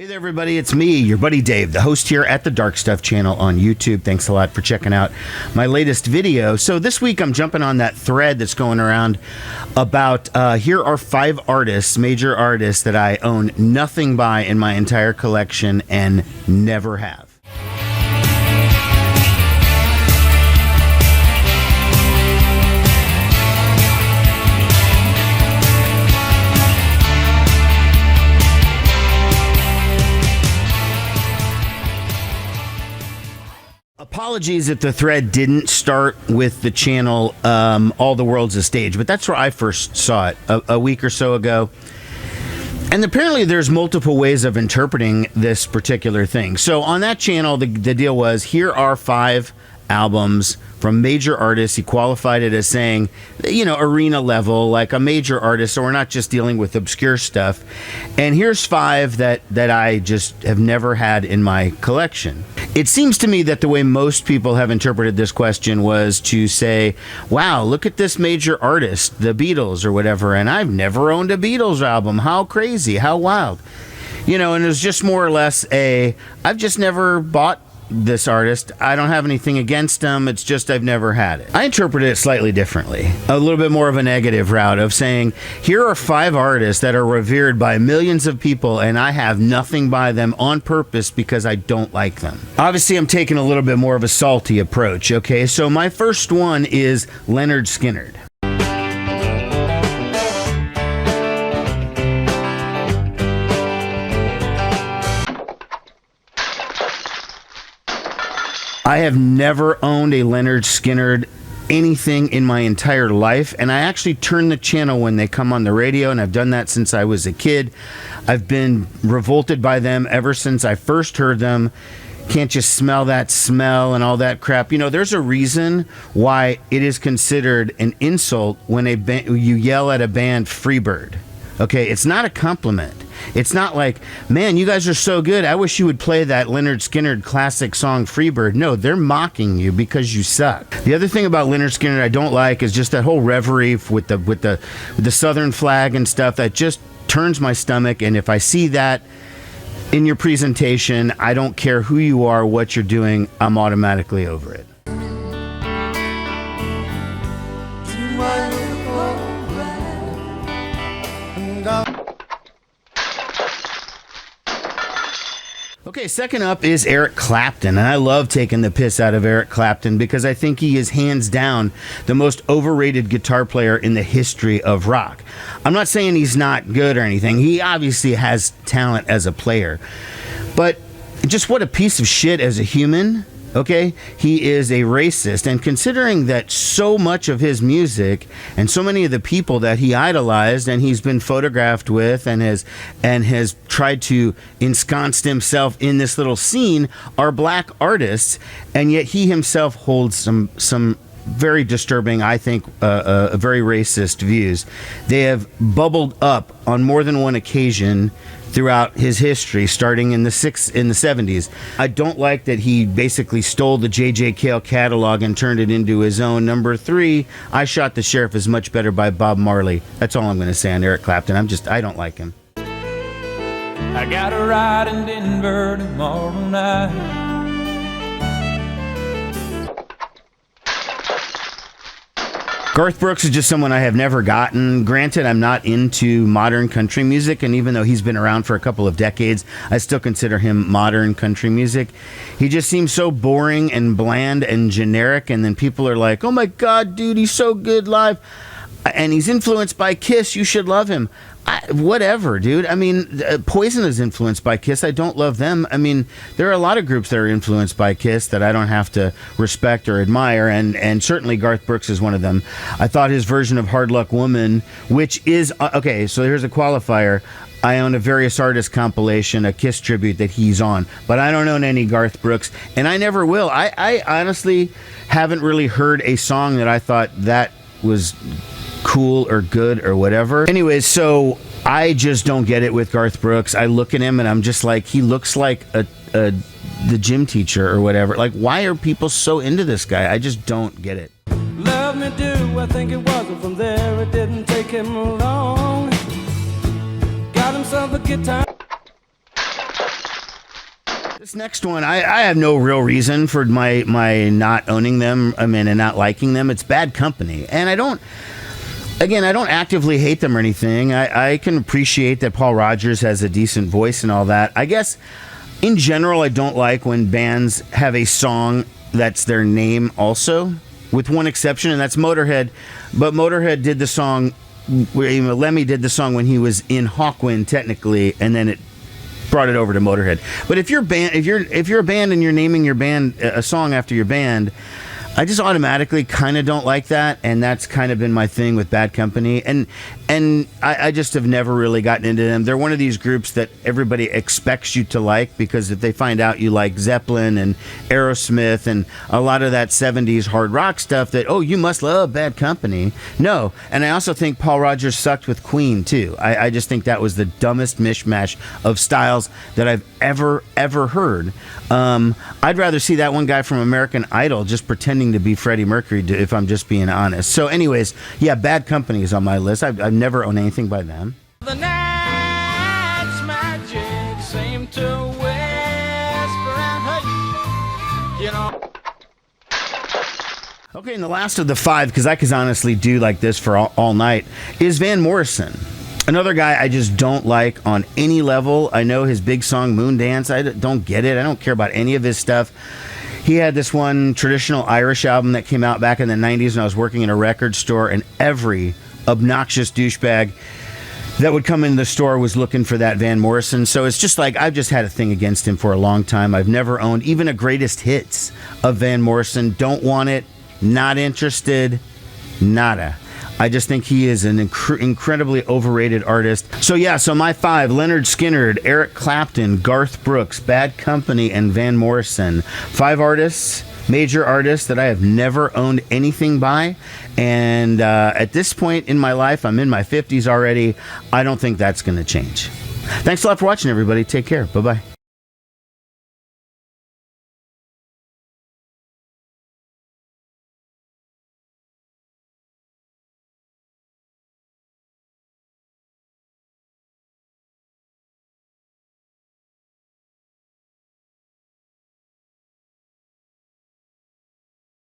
Hey there, everybody. It's me, your buddy Dave, the host here at the Dark Stuff channel on YouTube. Thanks a lot for checking out my latest video. So this week I'm jumping on that thread that's going around about here are 5 artists, major artists that I own nothing by in my entire collection and never have. Apologies if the thread didn't start with the channel All the World's a Stage, but that's where I first saw it a week or so ago. And apparently there's multiple ways of interpreting this particular thing. So on that channel, the deal was, here are 5 albums from major artists. He qualified it as saying, you know, arena level, like a major artist, so we're not just dealing with obscure stuff. And here's 5 that I just have never had in my collection. It seems to me that the way most people have interpreted this question was to say, wow, look at this major artist, the Beatles or whatever, and I've never owned a Beatles album. How crazy, how wild. You know, and it was just more or less I've just never bought this artist. I don't have anything against him. It's just I've never had it. I interpret it slightly differently. A little bit more of a negative route of saying, here are 5 artists that are revered by millions of people and I have nothing by them on purpose because I don't like them. Obviously, I'm taking a little bit more of a salty approach, okay? So my first one is Lynyrd Skynyrd. I have never owned a Lynyrd Skynyrd anything in my entire life, and I actually turn the channel when they come on the radio, and I've done that since I was a kid. I've been revolted by them ever since I first heard them. Can't you smell that smell and all that crap? You know, there's a reason why it is considered an insult when you yell at a band Freebird. Okay, it's not a compliment. It's not like, man, you guys are so good, I wish you would play that Lynyrd Skynyrd classic song Freebird. No, they're mocking you because you suck. The other thing about Lynyrd Skynyrd I don't like is just that whole reverie with the Southern flag and stuff. That just turns my stomach, and if I see that in your presentation, I don't care who you are, what you're doing, I'm automatically over it. Okay, second up is Eric Clapton, and I love taking the piss out of Eric Clapton because I think he is hands down the most overrated guitar player in the history of rock. I'm not saying he's not good or anything. He obviously has talent as a player, but just what a piece of shit as a human. Okay, he is a racist, and considering that so much of his music and so many of the people that he idolized and he's been photographed with and has tried to ensconce himself in this little scene are black artists, and yet he himself holds some very disturbing, I think, very racist views. They have bubbled up on more than one occasion throughout his history, starting in the 70s. I don't like that he basically stole the J.J. Cale catalog and turned it into his own. Number 3, I Shot the Sheriff is much better by Bob Marley. That's all I'm going to say on Eric Clapton. I don't like him. I got a ride in Denver tomorrow night. Garth Brooks is just someone I have never gotten. Granted, I'm not into modern country music, and even though he's been around for a couple of decades, I still consider him modern country music. He just seems so boring and bland and generic, and then people are like, oh my God, dude, he's so good live. And he's influenced by Kiss, you should love him. Whatever, dude. I mean, Poison is influenced by Kiss. I don't love them. I mean, there are a lot of groups that are influenced by Kiss that I don't have to respect or admire, and certainly Garth Brooks is one of them. I thought his version of Hard Luck Woman, which is, okay, so here's a qualifier. I own a Various Artists compilation, a Kiss tribute that he's on, but I don't own any Garth Brooks, and I never will. I honestly haven't really heard a song that I thought that was cool or good or whatever. Anyways, so I just don't get it with Garth Brooks. I look at him and I'm just like, he looks like the gym teacher or whatever. Like, why are people so into this guy? I just don't get it. Love me do, I think it was, and from there it didn't take him long. Got himself a guitar. This next one, I have no real reason for my not owning them, and not liking them. It's Bad Company. And I don't actively hate them or anything. I can appreciate that Paul Rodgers has a decent voice and all that. I guess, in general, I don't like when bands have a song that's their name also, with one exception, and that's Motorhead. But Motorhead did the song, Lemmy did the song when he was in Hawkwind, technically, and then it brought it over to Motorhead. But if you're a band and you're naming your band a song after your band, I just automatically kind of don't like that, and that's kind of been my thing with Bad Company. And I just have never really gotten into them. They're one of these groups that everybody expects you to like, because if they find out you like Zeppelin and Aerosmith and a lot of that 70s hard rock stuff, that, oh, you must love Bad Company. No. And I also think Paul Rodgers sucked with Queen, too. I just think that was the dumbest mishmash of styles that I've ever heard. I'd rather see that one guy from American Idol just pretending to be Freddie Mercury, if I'm just being honest. So anyways, yeah, Bad Company is on my list. I've never owned anything by them. The night's magic seemed to whisper and hey, you know. Okay, and the last of the five, because I could honestly do like this for all night, is Van Morrison. Another guy I just don't like on any level. I know his big song Moondance. I don't get it. I don't care about any of his stuff. He had this one traditional Irish album that came out back in the 90s when I was working in a record store, and every obnoxious douchebag that would come into the store was looking for that Van Morrison. So it's just like, I've just had a thing against him for a long time. I've never owned even a greatest hits of Van Morrison. Don't want it. Not interested. Nada. I just think he is an incredibly overrated artist. So yeah, so my five: Leonard Skinner, Eric Clapton, Garth Brooks, Bad Company, and Van Morrison. 5 artists, major artists that I have never owned anything by. And at this point in my life, I'm in my 50s already. I don't think that's going to change. Thanks a lot for watching, everybody. Take care. Bye-bye.